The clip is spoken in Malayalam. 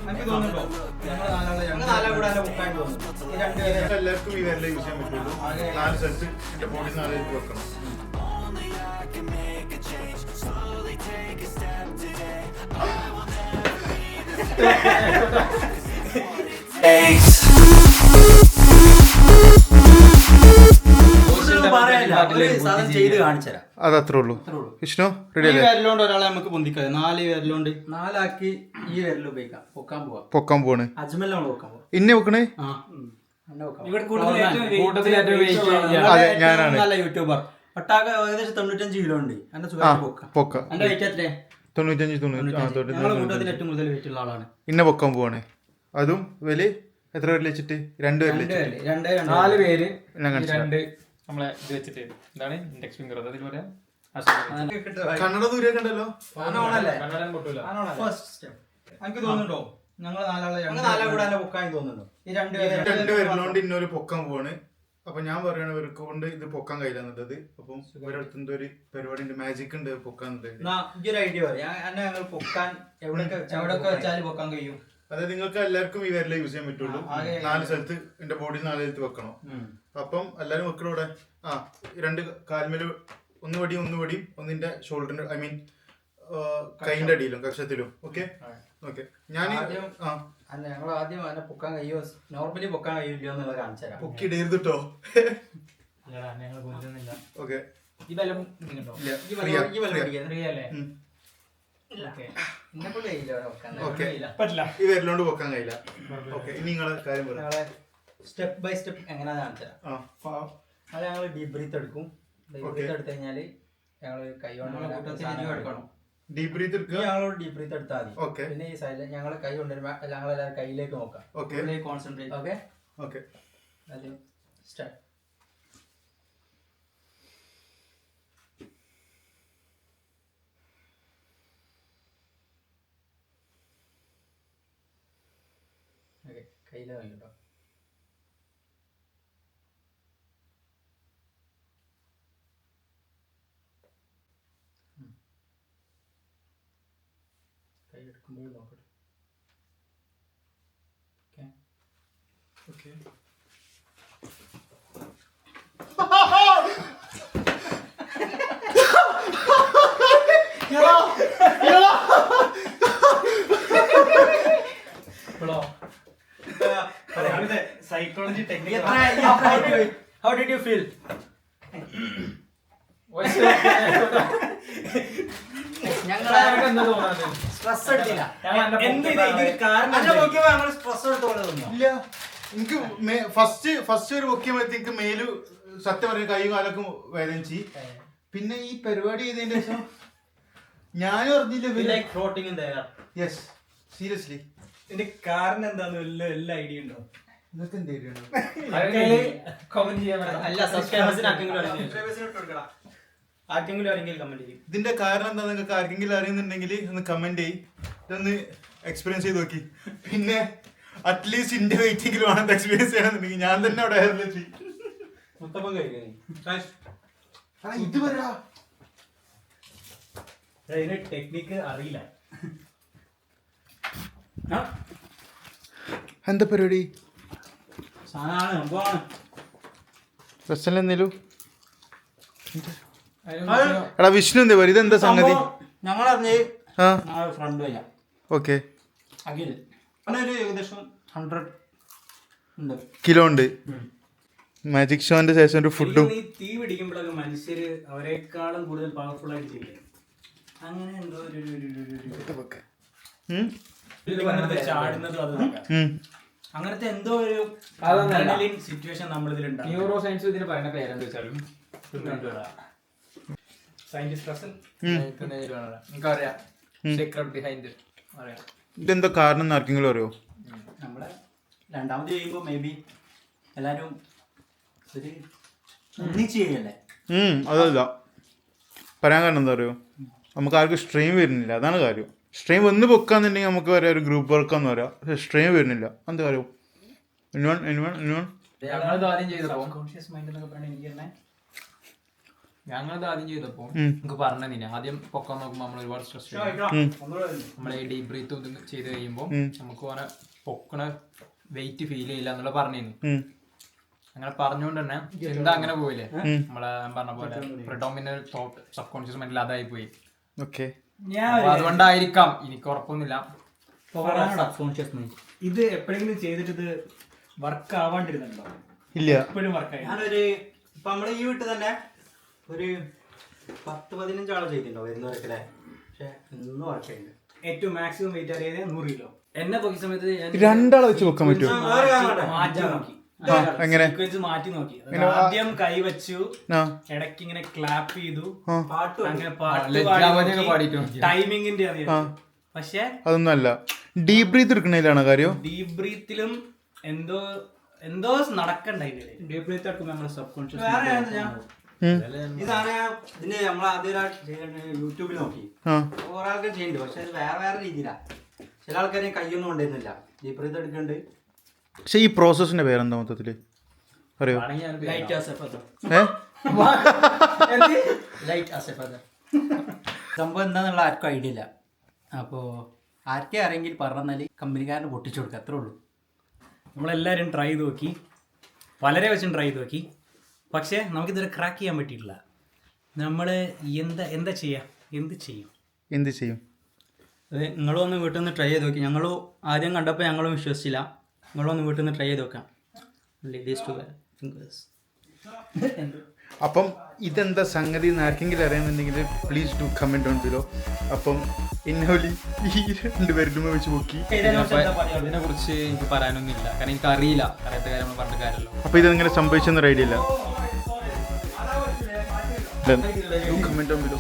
എനിക്ക് തോന്നുന്നുണ്ടോ ഞങ്ങൾ നാലാൾ കൂടെ തന്നെ ബുക്കായി തോന്നുന്നു. ഈ രണ്ട് എല്ലാവർക്കും ഈ വിരലേ യൂസ് ചെയ്യാൻ പറ്റുള്ളൂ. 4 സ്ഥലത്ത് എന്റെ ബോഡി 4 വെക്കണം. അതത്രേ ഉള്ളൂ. വിഷ്ണു റെഡി അല്ലേ? വിരലോണ്ട് ഒരാളെ നമുക്ക് പൊന്തിക്കാം. 4 വിരലോണ്ട് 4 ഈ വിരൽ ഉപയോഗിക്കാം. പൊക്കാൻ പോവാണ്. അജ്മലാണ് പൊക്കാൻ പോവാ. ഇന്നെ വെക്കണേ? അതെ ഞാനാണ്. നല്ല യൂട്യൂബർ. ഒട്ടാകെ ഏകദേശം 95 കിലോ ഉണ്ട്. എന്റെ പൊക്ക. എന്റെ വെയിറ്റ് എത്രേ? 95 ഞങ്ങളുടെ കൂട്ടത്തിൽ ഏറ്റവും കൂടുതൽ വെയിറ്റ് ഉള്ള ആളാണ്. ഇന്നെ പൊക്കാൻ പോവാണ്. അതും വില എത്ര പേര് വെച്ചിട്ട്? 2 പേര് 4 പേര് നമ്മളെ ഇത് വെച്ചിട്ട് എന്താണ് ഇൻഡെക്സ് ഫിംഗർ അതേപോലെ കന്നഡ ദൂരെ കണ്ടല്ലോ. കന്നഡൻ പൊട്ടൂല. എനിക്ക് തോന്നുന്നുണ്ടോ ഞങ്ങൾ നാലാൾ കൂടെ തന്നെ പൊക്കാൻ തോന്നുന്നുണ്ടോ? ഈ രണ്ട് പേരിലോണ്ട് ഇന്നൊരു പൊക്കാൻ പോവാണ്. അപ്പൊ ഞാൻ പറയണ ഇവർക്ക് കൊണ്ട് ഇത് പൊക്കാൻ കഴിയില്ലെന്നുള്ളത്. അപ്പം ഇവരടുത്ത് എന്തോ ഒരു പരിപാടി ഉണ്ട്, മാജിക് ഉണ്ട് പൊക്കാൻ. ഈ ഒരു ഐഡിയ പറയാം. ഞങ്ങൾ പൊക്കാൻ എവിടെയൊക്കെ വെച്ചാൽ പൊക്കാൻ കഴിയും. അതായത് നിങ്ങൾക്ക് എല്ലാവർക്കും ഈ വിരലേ യൂസ് ചെയ്യാൻ പറ്റുള്ളൂ. 4 സ്ഥലത്ത് എന്റെ ബോഡി 4 സ്ഥലത്ത് വെക്കണം. അപ്പം എല്ലാരും വെക്കണം ഇവിടെ. 2 കാൽമേല് ഒന്ന് വടിയും ഒന്നിന്റെ ഷോൾഡറിന്റെ ഐ മീൻ കൈന്റെ അടിയിലും കക്ഷത്തിലും. Okay okay. ഞാൻ ഞങ്ങൾ ആദ്യം അതിനെ പൊക്കാൻ കഴിയോ, നോർമലി പൊക്കാൻ കഴിയില്ലോ എന്നുള്ളത് കാണിച്ചു തരാം. പൊക്കിടരുത് കേട്ടോ. ഓക്കെ ഈ ബലം ഈ വിരലോണ്ട് പൊക്കാൻ കഴിയില്ല. ഓക്കെ ഇനി നിങ്ങളെ കാര്യം പറയാം. സ്റ്റെപ്പ് ബൈ സ്റ്റെപ്പ് എങ്ങനെയാ കാണിച്ചു തരാം. അത് ഞങ്ങൾ ഡീപ് ബ്രീത്ത് എടുക്കും. ഡീപ് ബ്രീത്ത് എടുത്തു കഴിഞ്ഞാല് ഞങ്ങള് കൈ കൊണ്ട് എടുക്കണം. ഡീപ് ബ്രീത്ത് എടുക്കുക. ഞങ്ങളോട് ഡീപ് ബ്രീത്ത് എടുത്താൽ മതി. പിന്നെ ഈ സൈഡിൽ ഞങ്ങൾ കൈ കൊണ്ടുവരുമ്പോ ഞങ്ങളെല്ലാവരും കയ്യിലേക്ക് നോക്കാം. കോൺസെൻട്രേറ്റ്. Okay okay start. കയ്യിലെ നോക്കിട്ടോ. കൈ എടുക്കുമ്പോൾ നോക്കട്ടെ. Okay psychology technique. How did you feel? Stress എടുത്തില്ല. ഇല്ല. എനിക്ക് ഫസ്റ്റ് ഒരു പൊക്കിയപ്പോഴത്തേക്ക് മേല് സത്യം പറയും കൈയും കാലൊക്കെ വേദനിച്ച്. പിന്നെ ഈ പരിപാടി ചെയ്തതിന്റെ ശേഷം ഞാനും അറിഞ്ഞില്ല. Yes seriously. ഇതിന്റെ കാരണം എന്താന്ന് വല്ല ഐഡിയ ഉണ്ടോ? നിങ്ങൾക്ക് എന്തെങ്കിലും ആർക്കെങ്കിലും ആരെങ്കിലും കമന്റ് ചെയ്യും. ഇതിന്റെ കാരണം എന്താ നിങ്ങൾക്ക് ആർക്കെങ്കിലും അറിയുന്നുണ്ടെങ്കിൽ ഒന്ന് കമന്റ് ചെയ്യും. ഇതൊന്ന് എക്സ്പീരിയൻസ് ചെയ്ത് നോക്കി. പിന്നെ അറ്റ്ലീസ്റ്റ് ഇന്റെ വെയിറ്റിംഗിൽ വേണം എക്സ്പീരിയൻസ് ചെയ്യണമെന്നുണ്ടെങ്കിൽ ഞാൻ തന്നെ അവിടെ ഇത് ടെക്നിക്ക് അറിയില്ല. എന്താ പരിപാടി? എന്തെങ്കിലും എടാ വിഷ്ണു എന്താ പറയുക? ഇതെന്താ സംഗതി? ഞങ്ങളറിഞ്ഞ് ഫ്രണ്ട് വയ്യാം. ഓക്കെ അഖിൽ ഏകദേശം 100 കിലോ ഉണ്ട്. മാജിക് ഷോന്റെ ശേഷം ഒരു ഫുഡും. തീ പിടിക്കുമ്പോഴൊക്കെ മനുഷ്യര് അവരെക്കാളും കൂടുതൽ പവർഫുൾ ആയിട്ട് ചെയ്യും. അങ്ങനെ എന്തോ ചാടുന്നതും അത് അങ്ങനത്തെ എന്തോ ഒരു സിറ്റുവേഷൻ നമ്മളിതിലുണ്ട്. ന്യൂറോ സയൻസ് ഇതിന് പറയുന്ന പേരെന്താ വെച്ചാലും ഇതെന്താ കാരണം ആർക്കെങ്കിലും അറിയോ? നമ്മളെ രണ്ടാമത് ചെയ്യുമ്പോ മേ ബി എല്ലാരും ഒന്നിച്ചല്ലേ. അതല്ല പറയാൻ കാരണം എന്താ അറിയോ? നമുക്ക് ആർക്കും സ്ട്രെയിൻ വരുന്നില്ല, അതാണ് കാര്യം. സ്ട്രെയിൻ വന്ന് പൊക്കാന്നുണ്ടെങ്കിൽ നമുക്ക് പറയാം ഒരു ഗ്രൂപ്പ് വർക്കാന്ന് പറയാം. പക്ഷെ സ്ട്രെയിൻ വരുന്നില്ല, എന്താ കാര്യം? ഞങ്ങളത് ആദ്യം ചെയ്തപ്പോ നമുക്ക് പറഞ്ഞില്ല, ആദ്യം പൊക്കാൻ നോക്കുമ്പോ നമ്മൾ ഒരുപാട് സ്ട്രെസ് നമ്മളെ ഡീപ് ബ്രീത്ത് ചെയ്ത് കഴിയുമ്പോൾ നമുക്ക് ഓനെ പൊക്കണ വെയിറ്റ് ഫീൽ ചെയ്യില്ല എന്നുള്ള പറഞ്ഞിരുന്നു. അങ്ങനെ പറഞ്ഞുകൊണ്ട് തന്നെ എന്താ അങ്ങനെ പോയില്ലേ, നമ്മളെ പറഞ്ഞ പോലെ പ്രിഡോമിനൽ തോട്ട് സബ് കോൺഷ്യസ് മൈൻഡിൽ അതായി പോയി. അതുകൊണ്ടായിരിക്കാം, എനിക്ക് ഉറപ്പൊന്നുമില്ല. ഇത് എപ്പോഴെങ്കിലും ചെയ്തിട്ട് ഇത് വർക്ക് ആവാണ്ടിരുന്നുണ്ടോ? ഇല്ല, എപ്പോഴും വർക്ക് ആയി. ഞാനൊരു ഇപ്പൊ നമ്മള് ഈ വീട്ടിൽ തന്നെ ഒരു 10-15 ആളെ ചെയ്തിട്ടുണ്ടോ വരുന്നവരൊക്കെ, പക്ഷെ ഇന്നും വർക്കുണ്ട്. ഏറ്റവും മാക്സിമം വെയിറ്റ് അറിയാതെ 100 കിലോ. എന്നെ പൊക്കിയ സമയത്ത് ഞാൻ 2 ആളെ വെച്ച് വെക്കാൻ പറ്റുമോ? മാറ്റി നോക്കി, എങ്ങനെ സീക്വൻസ് മാറ്റി നോക്കി. ആദ്യം കൈ വെച്ചു, ഇടയ്ക്ക് ഇങ്ങനെ ക്ലാപ്പ് ചെയ്തു, അങ്ങനെ പാട്ട് ടൈമിങ്ങിന്റെ അറിയാം. പക്ഷെ അതൊന്നും അല്ല, ഡീപ് ബ്രീത്ത് എടുക്കണേലാണ് കാര്യം. ഡീപ് ബ്രീത്തിലും എന്തോ നടക്കണ്ടായില്ലേ. ഡീപ് ബ്രീത്ത് എടുക്കുമ്പോ നമ്മുടെ സബ് കോൺഷ്യസ് ഇതാണ് ഇതിന്റെ നമ്മളാദ്യം യൂട്യൂബിൽ നോക്കി ഒരാൾക്ക് ചെയ്യുന്നുണ്ട്, പക്ഷെ അത് വേറെ രീതിയിലാണ്. ചില ആൾക്കാരെ കൈയൊന്നും കൊണ്ടുവരുന്നില്ല, ഡീപ് ബ്രീത്ത് എടുക്കുന്നുണ്ട്. പക്ഷെ ഈ പ്രോസസ്സിന്റെ പേരെന്താ മൊത്തത്തില് അറിയോ? സംഭവം എന്താന്നുള്ള ആർക്കും ഐഡിയ ഇല്ല. അപ്പോൾ ആർക്കേ അറിയെങ്കിൽ പറഞ്ഞാൽ കമ്പനിക്കാരന് പൊട്ടിച്ചു കൊടുക്കുക, അത്രേ ഉള്ളൂ. നമ്മളെല്ലാവരും ട്രൈ ചെയ്ത് നോക്കി, വളരെ വെച്ചും ട്രൈ ചെയ്ത് നോക്കി, പക്ഷേ നമുക്കിതുവരെ ക്രാക്ക് ചെയ്യാൻ പറ്റിയിട്ടില്ല. നമ്മൾ എന്താ ചെയ്യുക, എന്ത് ചെയ്യും? അത് നിങ്ങളൊന്ന് വീട്ടിൽ നിന്ന് ട്രൈ ചെയ്ത് നോക്കി. ഞങ്ങൾ ആദ്യം കണ്ടപ്പോൾ ഞങ്ങളും വിശ്വസിച്ചില്ല. നിങ്ങളൊന്ന് വീട്ടിൽ നിന്ന് ട്രൈ ചെയ്ത് നോക്കാം. അപ്പം ഇതെന്താ സംഗതി എന്ന് ആർക്കെങ്കിലും അറിയാമെന്നുണ്ടെങ്കിൽ please do comment on below. അപ്പം ഇന്നോലി ഈ 2 പേരുടെ വെച്ച് നോക്കി. ഇതിനെ കുറിച്ച് എനിക്ക് പറയാനൊന്നുമില്ല, കാരണം എനിക്ക് അറിയില്ല, അറിയാത്ത കാര്യം നമ്മൾ പറഞ്ഞ കാര്യമല്ലോ. അപ്പോൾ ഇതെങ്ങനെ സംഭവിച്ചെന്നൊരു ഐഡിയ ഇല്ല. Comment on below.